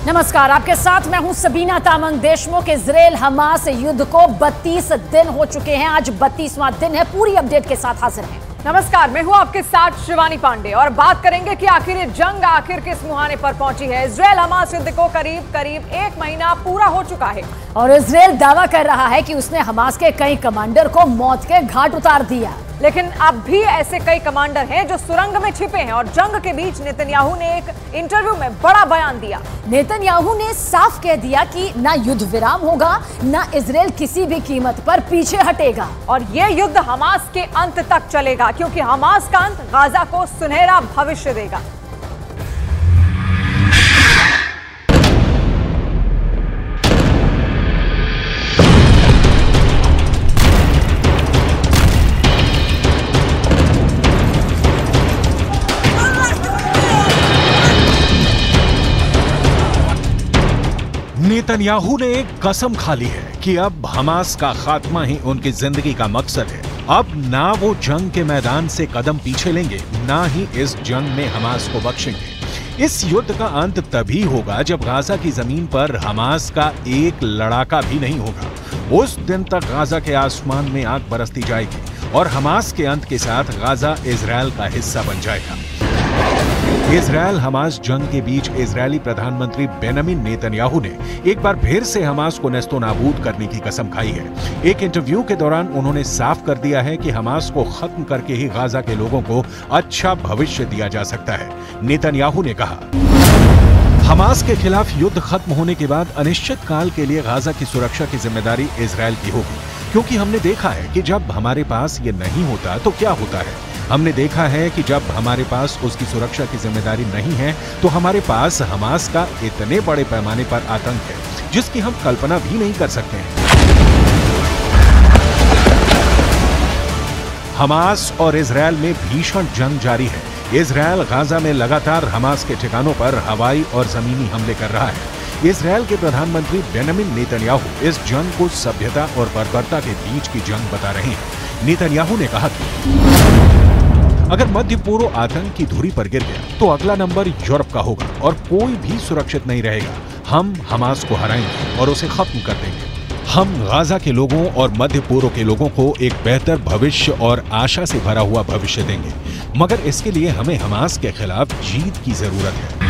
नमस्कार, आपके साथ मैं हूं सबीना तामंग देशमुख। इजराइल हमास युद्ध को 32 दिन हो चुके हैं। आज 32वां दिन है। पूरी अपडेट के साथ हाजिर हैं। नमस्कार, मैं हूं आपके साथ शिवानी पांडे और बात करेंगे कि आखिर ये जंग आखिर किस मुहाने पर पहुंची है। इजराइल हमास युद्ध को करीब 1 महीना पूरा हो चुका है और इजराइल दावा कर रहा है कि उसने हमास के कई कमांडर को मौत के घाट उतार दिया। लेकिन अब भी ऐसे कई कमांडर हैं जो सुरंग में छिपे हैं और जंग के बीच नेतन्याहू ने एक इंटरव्यू में बड़ा बयान दिया। नेतन्याहू ने साफ कह दिया कि ना युद्ध विराम होगा, ना इजराइल किसी भी कीमत पर पीछे हटेगा और ये युद्ध हमास के अंत तक चलेगा, क्योंकि हमास का अंत गाजा को सुनहरा भविष्य देगा। नेतन्याहू ने एक कसम खा ली है कि अब हमास का खात्मा ही उनकी जिंदगी का मकसद है। अब ना वो जंग के मैदान से कदम पीछे लेंगे, ना ही इस जंग में हमास को बख्शेंगे। इस युद्ध का अंत तभी होगा जब गाजा की जमीन पर हमास का एक लड़ाका भी नहीं होगा। उस दिन तक गाजा के आसमान में आग बरसती जाएगी और हमास के अंत के साथ गाजा इजराइल का हिस्सा बन जाएगा। इजराइल हमास जंग के बीच इजरायली प्रधानमंत्री बेंजामिन नेतन्याहू ने एक बार फिर से हमास को नेस्तो नाबूद करने की कसम खाई है। एक इंटरव्यू के दौरान उन्होंने साफ कर दिया है कि हमास को खत्म करके ही गाजा के लोगों को अच्छा भविष्य दिया जा सकता है। नेतन्याहू ने कहा, हमास के खिलाफ युद्ध खत्म होने के बाद अनिश्चित काल के लिए गाजा की सुरक्षा की जिम्मेदारी इजराइल की होगी, क्योंकि हमने देखा है कि जब हमारे पास ये नहीं होता तो क्या होता है। हमने देखा है कि जब हमारे पास उसकी सुरक्षा की जिम्मेदारी नहीं है तो हमारे पास हमास का इतने बड़े पैमाने पर आतंक है जिसकी हम कल्पना भी नहीं कर सकते हैं। हमास और इजराइल में भीषण जंग जारी है। इजराइल गाजा में लगातार हमास के ठिकानों पर हवाई और जमीनी हमले कर रहा है। इजराइल के प्रधानमंत्री बेंजामिन नेतन्याहू इस जंग को सभ्यता और बर्बरता के बीच की जंग बता रहे हैं। नेतन्याहू ने कहा कि अगर मध्य पूर्व आतंक की धुरी पर गिर गया तो अगला नंबर यूरोप का होगा और कोई भी सुरक्षित नहीं रहेगा। हम हमास को हराएंगे और उसे खत्म कर देंगे। हम गाजा के लोगों और मध्य पूर्व के लोगों को एक बेहतर भविष्य और आशा से भरा हुआ भविष्य देंगे, मगर इसके लिए हमें हमास के खिलाफ जीत की जरूरत है।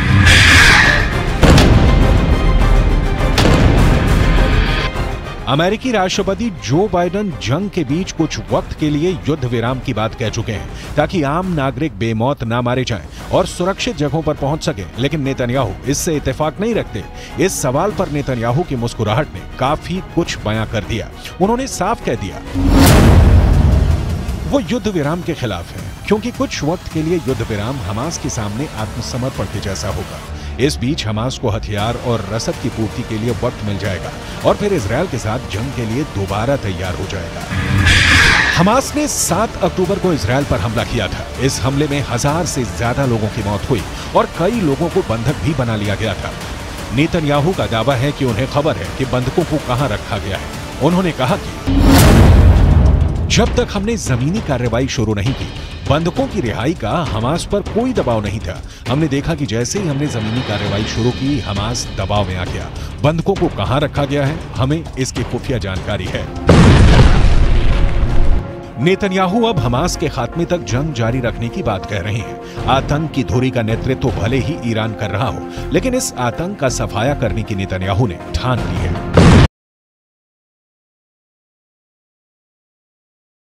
अमेरिकी राष्ट्रपति जो बाइडेन जंग के बीच कुछ वक्त के लिए युद्ध विराम की बात कह चुके हैं ताकि आम नागरिक बेमौत ना मारे जाएं और सुरक्षित जगहों पर पहुंच सकें, लेकिन नेतन्याहू इससे इत्तेफाक नहीं रखते। इस सवाल पर नेतन्याहू की मुस्कुराहट ने काफी कुछ बयां कर दिया। उन्होंने साफ कह दिया वो युद्ध विराम के खिलाफ है, क्योंकि कुछ वक्त के लिए युद्ध विराम हमास के सामने आत्मसमर्पण के जैसा होगा। इस बीच हमास को हथियार और रसद की पूर्ति के लिए वक्त मिल जाएगा और फिर इजराइल के साथ जंग के लिए दोबारा तैयार हो जाएगा। हमास ने 7 अक्टूबर को इजराइल पर हमला किया था। इस हमले में 1000 से ज्यादा लोगों की मौत हुई और कई लोगों को बंधक भी बना लिया गया था। नेतन्याहू का दावा है कि उन्हें खबर है कि बंधकों को कहां रखा गया है। उन्होंने कहा कि जब तक हमने जमीनी कार्रवाई शुरू नहीं की, बंधकों की रिहाई का हमास पर कोई दबाव नहीं था। हमने देखा कि जैसे ही हमने जमीनी कार्रवाई शुरू की, हमास दबाव में आ गया। बंधकों को कहां रखा गया है, हमें इसकी खुफिया जानकारी है। नेतन्याहू अब हमास के खात्मे तक जंग जारी रखने की बात कह रहे हैं। आतंक की धुरी का नेतृत्व भले ही ईरान कर रहा हो, लेकिन इस आतंक का सफाया करने की नेतन्याहू ने ठान ली है।